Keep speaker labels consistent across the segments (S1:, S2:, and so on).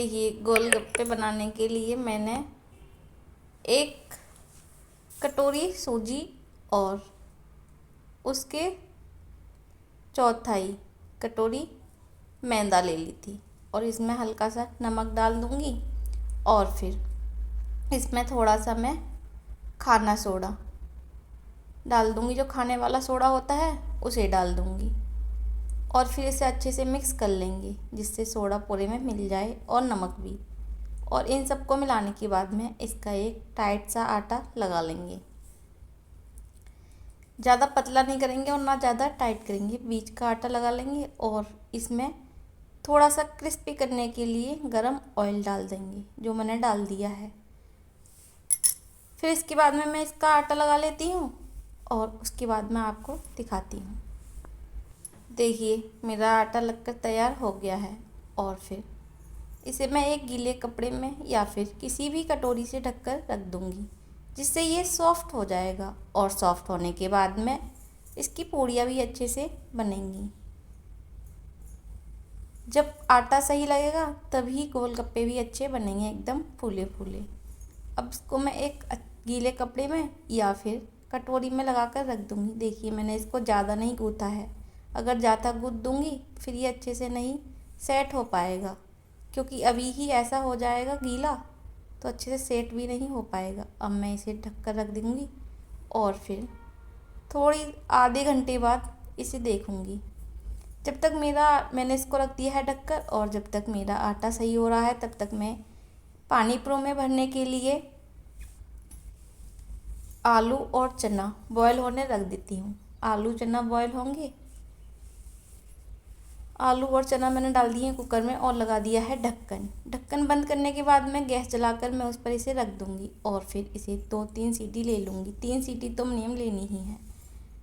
S1: देखिए, गोलगप्पे बनाने के लिए मैंने एक कटोरी सूजी और उसके चौथाई कटोरी मैदा ले ली थी और इसमें हल्का सा नमक डाल दूँगी और फिर इसमें थोड़ा सा मैं खाना सोडा डाल दूँगी। जो खाने वाला सोडा होता है उसे डाल दूँगी और फिर इसे अच्छे से मिक्स कर लेंगे जिससे सोडा पूरे में मिल जाए और नमक भी। और इन सबको मिलाने के बाद में इसका एक टाइट सा आटा लगा लेंगे। ज़्यादा पतला नहीं करेंगे और ना ज़्यादा टाइट करेंगे, बीच का आटा लगा लेंगे और इसमें थोड़ा सा क्रिस्पी करने के लिए गरम ऑयल डाल देंगे जो मैंने डाल दिया है। फिर इसके बाद में मैं इसका आटा लगा लेती हूँ और उसके बाद मैं आपको दिखाती हूँ। देखिए, मेरा आटा लगकर तैयार हो गया है और फिर इसे मैं एक गीले कपड़े में या फिर किसी भी कटोरी से ढककर रख दूँगी जिससे ये सॉफ्ट हो जाएगा। और सॉफ्ट होने के बाद में इसकी पूड़ियाँ भी अच्छे से बनेंगी। जब आटा सही लगेगा तभी गोलगप्पे भी अच्छे बनेंगे, एकदम फूले फूले। अब इसको मैं एक गीले कपड़े में या फिर कटोरी में लगा कर रख दूँगी। देखिए, मैंने इसको ज़्यादा नहीं गूँथा है। अगर ज़्यादा गूँथ दूँगी फिर ये अच्छे से नहीं सेट हो पाएगा, क्योंकि अभी ही ऐसा हो जाएगा गीला तो अच्छे से सेट भी नहीं हो पाएगा। अब मैं इसे ढक कर रख दूँगी और फिर थोड़ी आधे घंटे बाद इसे देखूँगी। जब तक मैंने इसको रख दिया है ढककर और जब तक मेरा आटा सही हो रहा है तब तक मैं पानी प्रो में भरने के लिए आलू और चना बॉयल होने रख देती हूँ। आलू चना बॉयल होंगे, आलू और चना मैंने डाल दिए कुकर में और लगा दिया है ढक्कन। ढक्कन बंद करने के बाद मैं गैस जलाकर मैं उस पर इसे रख दूँगी और फिर इसे 2-3 सीटी ले लूँगी। 3 सीटी तो मिनिमम लेनी ही है।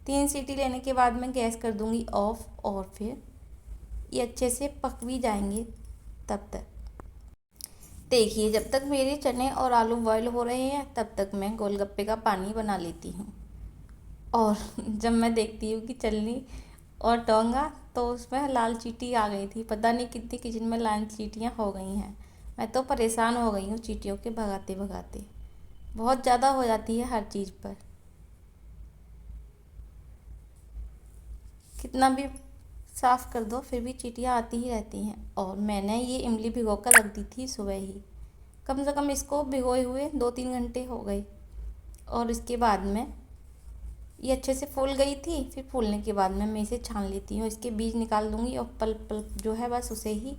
S1: 3 सीटी लेने के बाद मैं गैस कर दूँगी ऑफ़ और फिर ये अच्छे से पक भी जाएंगे तब तक। देखिए, जब तक मेरे चने और आलू बॉयल हो रहे हैं तब तक मैं गोलगप्पे का पानी बना लेती हूँ। और जब मैं देखती हूँ कि चलनी और डोंगा तो उसमें लाल चींटी आ गई थी। पता नहीं कितनी किचन में लाल चींटियाँ हो गई हैं। मैं तो परेशान हो गई हूँ चींटियों के भगाते भगाते। बहुत ज़्यादा हो जाती है हर चीज़ पर, कितना भी साफ़ कर दो फिर भी चींटियाँ आती ही रहती हैं। और मैंने ये इमली भिगो कर रख दी थी सुबह ही, कम से कम इसको भिगोए हुए 2-3 घंटे हो गए। और इसके बाद में ये अच्छे से फूल गई थी। फिर फूलने के बाद में मैं इसे छान लेती हूँ। इसके बीज निकाल दूँगी और पल्प जो है बस उसे ही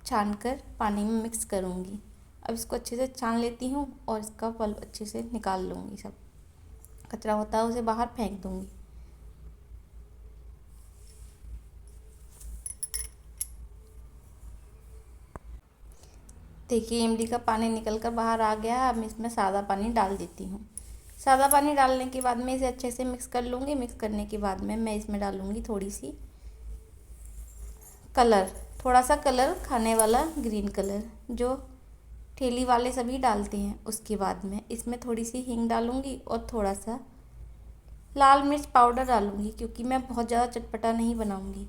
S1: छान कर पानी में मिक्स करूँगी। अब इसको अच्छे से छान लेती हूँ और इसका पल्प अच्छे से निकाल लूँगी। सब कचरा होता है उसे बाहर फेंक दूँगी। देखिए, इमली का पानी निकल कर बाहर आ गया है। अब मैं इसमें सादा पानी डाल देती हूँ। सादा पानी डालने के बाद मैं इसे अच्छे से मिक्स कर लूँगी। मिक्स करने के बाद में मैं इसमें डालूँगी थोड़ी सी कलर, थोड़ा सा कलर खाने वाला ग्रीन कलर जो ठेली वाले सभी डालते हैं। उसके बाद में इसमें थोड़ी सी हींग डालूँगी और थोड़ा सा लाल मिर्च पाउडर डालूँगी, क्योंकि मैं बहुत ज़्यादा चटपटा नहीं बनाऊँगी।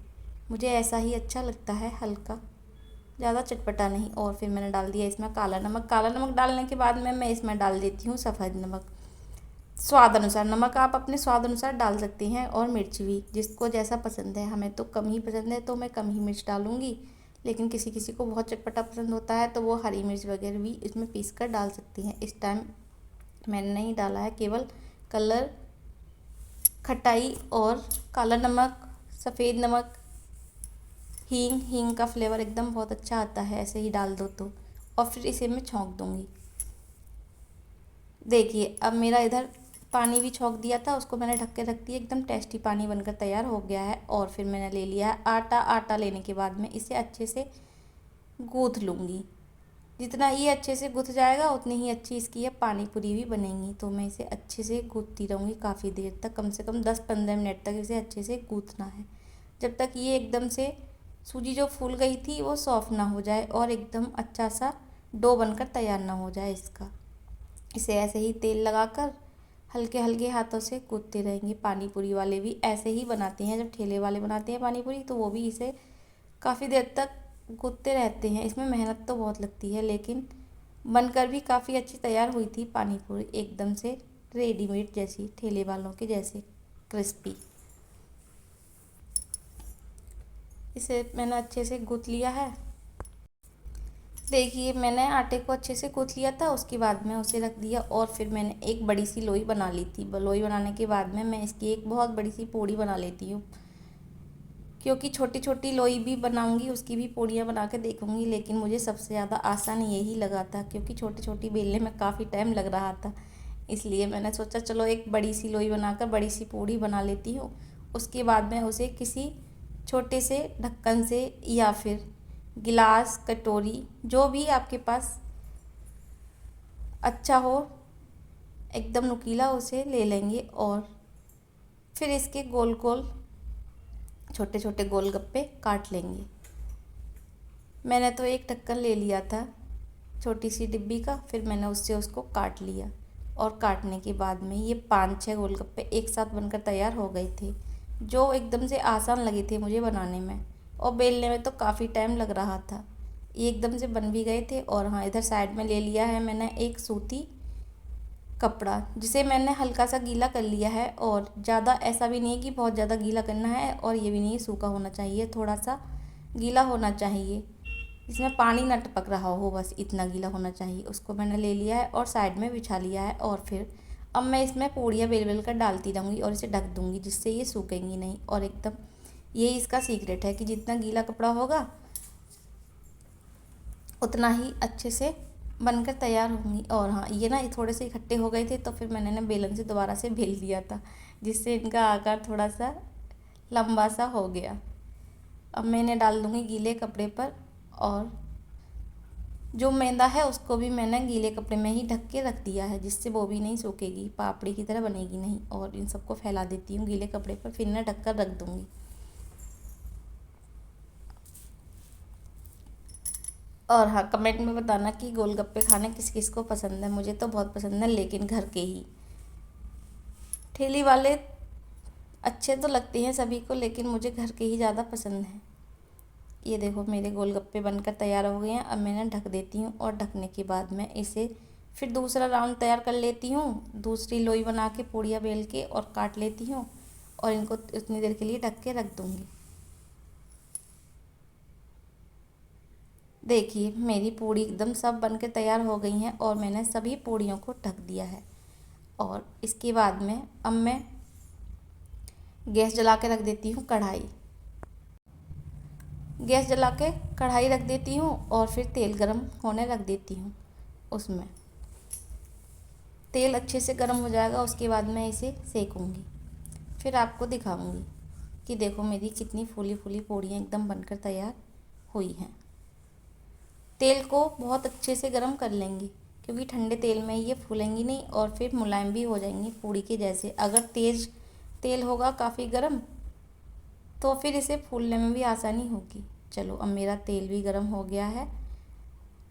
S1: मुझे ऐसा ही अच्छा लगता है, हल्का, ज़्यादा चटपटा नहीं। और फिर मैंने डाल दिया इसमें काला नमक। काला नमक डालने के बाद में मैं इसमें डाल देती हूँ सफ़ेद नमक। स्वाद अनुसार नमक आप अपने स्वाद अनुसार डाल सकते हैं और मिर्च भी जिसको जैसा पसंद है। हमें तो कम ही पसंद है तो मैं कम ही मिर्च डालूँगी, लेकिन किसी किसी को बहुत चटपटा पसंद होता है तो वो हरी मिर्च वगैरह भी इसमें पीस कर डाल सकती हैं। इस टाइम मैंने नहीं डाला है, केवल कलर, खटाई और काला नमक, सफ़ेद नमक, हींग का फ्लेवर एकदम बहुत अच्छा आता है ऐसे ही डाल दो तो। और फिर इसे मैं छौंक दूँगी। देखिए, अब मेरा इधर पानी भी छौंक दिया था, उसको मैंने ढक के रख दिया। एकदम टेस्टी पानी बनकर तैयार हो गया है। और फिर मैंने ले लिया है आटा। आटा लेने के बाद में इसे अच्छे से गूँथ लूँगी। जितना ये अच्छे से गूँथ जाएगा उतनी ही अच्छी इसकी ये पानी पूरी भी बनेंगी। तो मैं इसे अच्छे से गूँथती रहूँगी काफ़ी देर तक, कम से कम 10-15 मिनट तक इसे अच्छे से गूँथना है, जब तक ये एकदम से सूजी जो फूल गई थी वो सॉफ्ट ना हो जाए और एकदम अच्छा सा डो बनकर तैयार ना हो जाए इसका। इसे ऐसे ही तेल लगाकर हल्के हल्के हाथों से गूँथते रहेंगे। पानी पूरी वाले भी ऐसे ही बनाते हैं। जब ठेले वाले बनाते हैं पानी पूरी तो वो भी इसे काफ़ी देर तक गूंथते रहते हैं। इसमें मेहनत तो बहुत लगती है, लेकिन बनकर भी काफ़ी अच्छी तैयार हुई थी पानी पूरी, एकदम से रेडीमेड जैसी, ठेले वालों के जैसे क्रिस्पी। इसे मैंने अच्छे से गूंथ लिया है। देखिए मैंने आटे को अच्छे से गूंथ लिया था, उसके बाद में उसे रख दिया और फिर मैंने एक बड़ी सी लोई बना ली थी। लोई बनाने के बाद में मैं इसकी एक बहुत बड़ी सी पूड़ी बना लेती हूँ, क्योंकि छोटी छोटी लोई भी बनाऊंगी, उसकी भी पूड़ियाँ बना के देखूंगी, लेकिन मुझे सबसे ज़्यादा आसान यही लगा था, क्योंकि छोटी छोटी बेलने में काफ़ी टाइम लग रहा था। इसलिए मैंने सोचा चलो एक बड़ी सी लोई बनाकर बड़ी सी पूड़ी बना लेती हूँ। उसके बाद में उसे किसी छोटे से ढक्कन से या फिर गिलास, कटोरी, जो भी आपके पास अच्छा हो, एकदम नुकीला, उसे ले लेंगे और फिर इसके गोल गोल छोटे छोटे गोलगप्पे काट लेंगे। मैंने तो एक ढक्कन ले लिया था छोटी सी डिब्बी का, फिर मैंने उससे उसको काट लिया और काटने के बाद में ये 5-6 गोलगप्पे एक साथ बनकर तैयार हो गए थे, जो एकदम से आसान लगे थे मुझे बनाने में, और बेलने में तो काफ़ी टाइम लग रहा था। ये एकदम से बन भी गए थे। और हाँ, इधर साइड में ले लिया है मैंने एक सूती कपड़ा, जिसे मैंने हल्का सा गीला कर लिया है, और ज़्यादा ऐसा भी नहीं है कि बहुत ज़्यादा गीला करना है, और ये भी नहीं है सूखा होना चाहिए, थोड़ा सा गीला होना चाहिए, इसमें पानी ना टपक रहा हो, बस इतना गीला होना चाहिए। उसको मैंने ले लिया है और साइड में बिछा लिया है, और फिर अब मैं इसमें पूड़ियाँ बेल बेल कर डालती रहूँगी और इसे ढक दूँगी, जिससे ये सूखेंगी नहीं। और एकदम यही इसका सीक्रेट है कि जितना गीला कपड़ा होगा उतना ही अच्छे से बनकर तैयार होंगी। और हाँ, ये ना थोड़े से इकट्ठे हो गए थे, तो फिर मैंने ना बेलन से दोबारा से बेल दिया था, जिससे इनका आकार थोड़ा सा लंबा सा हो गया। अब मैं इन्हें डाल दूँगी गीले कपड़े पर, और जो मैदा है उसको भी मैंने गीले कपड़े में ही ढक के रख दिया है, जिससे वो भी नहीं सूखेगी, पापड़ी की तरह बनेगी नहीं। और इन सबको फैला देती हूँ गीले कपड़े पर, फिर इन्हें ढक कर रख दूँगी। और हाँ, कमेंट में बताना कि गोलगप्पे खाने किस किस को पसंद है। मुझे तो बहुत पसंद है, लेकिन घर के ही। ठेली वाले अच्छे तो लगते हैं सभी को, लेकिन मुझे घर के ही ज़्यादा पसंद हैं। ये देखो मेरे गोलगप्पे बनकर तैयार हो गए हैं। अब मैंने ढक देती हूँ, और ढकने के बाद मैं इसे फिर दूसरा राउंड तैयार कर लेती हूँ, दूसरी लोई बना के पूड़ियाँ बेल के और काट लेती हूँ, और इनको उतनी देर के लिए ढक के रख दूँगी। देखिए मेरी पूड़ी एकदम सब बन के तैयार हो गई हैं, और मैंने सभी पूड़ियों को ढक दिया है। और इसके बाद में अब मैं गैस जला के रख देती हूँ कढ़ाई। गैस जला के कढ़ाई रख देती हूँ, और फिर तेल गरम होने रख देती हूँ। उसमें तेल अच्छे से गरम हो जाएगा, उसके बाद मैं इसे सेकूँगी, फिर आपको दिखाऊँगी कि देखो मेरी कितनी फूली फूली पूड़ियाँ एकदम बनकर तैयार हुई हैं। तेल को बहुत अच्छे से गरम कर लेंगे, क्योंकि ठंडे तेल में ये फूलेंगी नहीं, और फिर मुलायम भी हो जाएंगी पूड़ी के जैसे। अगर तेज़ तेल होगा काफ़ी गरम, तो फिर इसे फूलने में भी आसानी होगी। चलो अब मेरा तेल भी गरम हो गया है,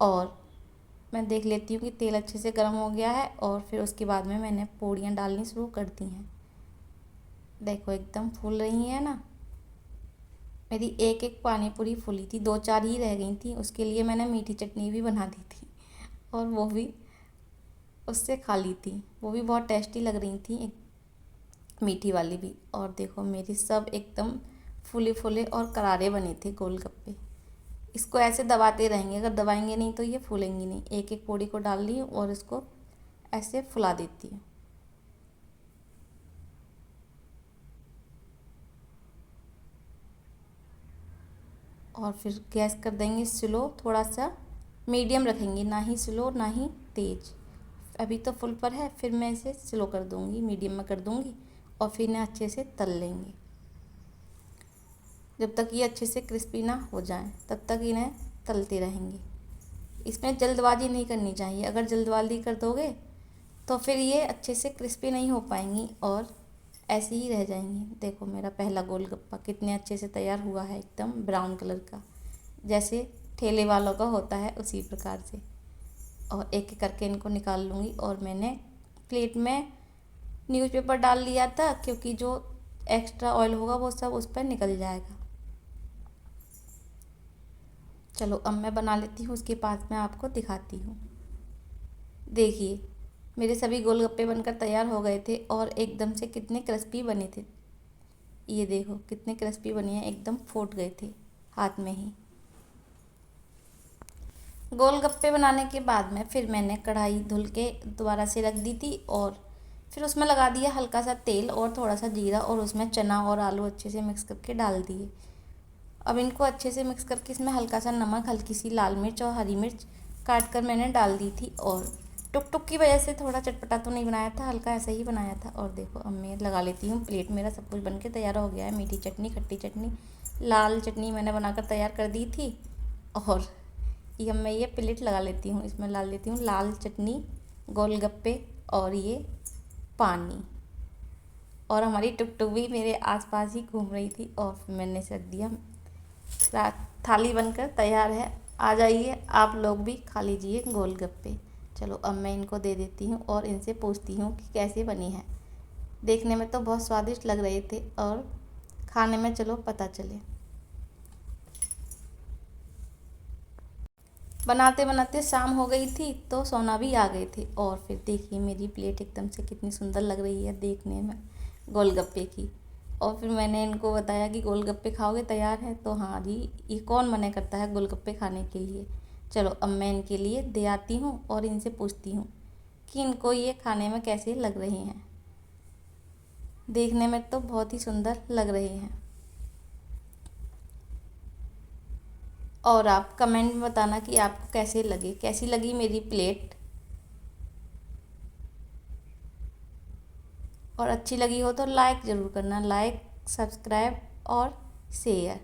S1: और मैं देख लेती हूँ कि तेल अच्छे से गरम हो गया है, और फिर उसके बाद में मैंने पूड़ियाँ डालनी शुरू कर दी हैं। देखो एकदम फूल रही हैं ना। मेरी एक एक पानी पूरी फूली थी, 2-4 ही रह गई थी, उसके लिए मैंने मीठी चटनी भी बना दी थी, और वो भी उससे खा ली थी, वो भी बहुत टेस्टी लग रही थी, मीठी वाली भी। और देखो मेरी सब एकदम फूले फूले और करारे बने थे गोलगप्पे। इसको ऐसे दबाते रहेंगे, अगर दबाएंगे नहीं तो ये फूलेंगी नहीं। एक एक पूड़ी को डाल ली और इसको ऐसे फुला देती हूँ। और फिर गैस कर देंगे स्लो, थोड़ा सा मीडियम रखेंगे, ना ही स्लो ना ही तेज़। अभी तो फुल पर है, फिर मैं इसे स्लो कर दूँगी, मीडियम में कर दूँगी, और फिर इन्हें अच्छे से तल लेंगे। जब तक ये अच्छे से क्रिस्पी ना हो जाए तब तक इन्हें तलते रहेंगे। इसमें जल्दबाजी नहीं करनी चाहिए, अगर जल्दबाजी कर दोगे तो फिर ये अच्छे से क्रिस्पी नहीं हो पाएंगी और ऐसे ही रह जाएंगी। देखो मेरा पहला गोलगप्पा कितने अच्छे से तैयार हुआ है, एकदम ब्राउन कलर का, जैसे ठेले वालों का होता है उसी प्रकार से। और एक एक करके इनको निकाल लूँगी। और मैंने प्लेट में न्यूज़पेपर डाल लिया था, क्योंकि जो एक्स्ट्रा ऑयल होगा वो सब उस पर निकल जाएगा। चलो अब मैं बना लेती हूँ, उसके पास मैं आपको दिखाती हूँ। देखिए मेरे सभी गोलगप्पे बनकर तैयार हो गए थे और एकदम से कितने क्रिस्पी बने थे। ये देखो कितने क्रिस्पी बने हैं, एकदम फूट गए थे हाथ में ही। गोलगप्पे बनाने के बाद में फिर मैंने कढ़ाई धुल के दोबारा से रख दी थी और फिर उसमें लगा दिया हल्का सा तेल और थोड़ा सा जीरा और उसमें चना और आलू अच्छे से मिक्स करके डाल दिए। अब इनको अच्छे से मिक्स करके इसमें हल्का सा नमक, हल्की सी लाल मिर्च और हरी मिर्च काट कर मैंने डाल दी थी। और टुक टुक की वजह से थोड़ा चटपटा तो नहीं बनाया था, हल्का ऐसा ही बनाया था। और देखो अब मैं लगा लेती हूँ प्लेट। मेरा सब कुछ बन के तैयार हो गया है। मीठी चटनी, खट्टी चटनी, लाल चटनी मैंने बनाकर तैयार कर दी थी। और ये अब मैं ये प्लेट लगा लेती हूँ, इसमें डाल लेती हूँ लाल चटनी, गोलगप्पे और ये पानी। और हमारी टुक टुक भी मेरे आसपास ही घूम रही थी और फिर मैंने रख दिया। थाली बनकर तैयार है, आ जाइए आप लोग भी खा लीजिए गोलगप्पे। चलो अब मैं इनको दे देती हूँ और इनसे पूछती हूँ कि कैसे बनी है। देखने में तो बहुत स्वादिष्ट लग रहे थे और खाने में चलो पता चले। बनाते बनाते शाम हो गई थी तो सोना भी आ गए थे। और फिर देखिए मेरी प्लेट एकदम से कितनी सुंदर लग रही है देखने में गोलगप्पे की। और फिर मैंने इनको बताया कि गोलगप्पे खाओगे, तैयार है? तो हाँ जी, ये कौन मना करता है गोलगप्पे खाने के लिए। चलो अब मैं इनके लिए दे आती हूँ और इनसे पूछती हूँ कि इनको ये खाने में कैसे लग रहे हैं। देखने में तो बहुत ही सुंदर लग रहे हैं। और आप कमेंट में बताना कि आपको कैसे लगे, कैसी लगी मेरी प्लेट। और अच्छी लगी हो तो लाइक ज़रूर करना, लाइक, सब्सक्राइब और शेयर।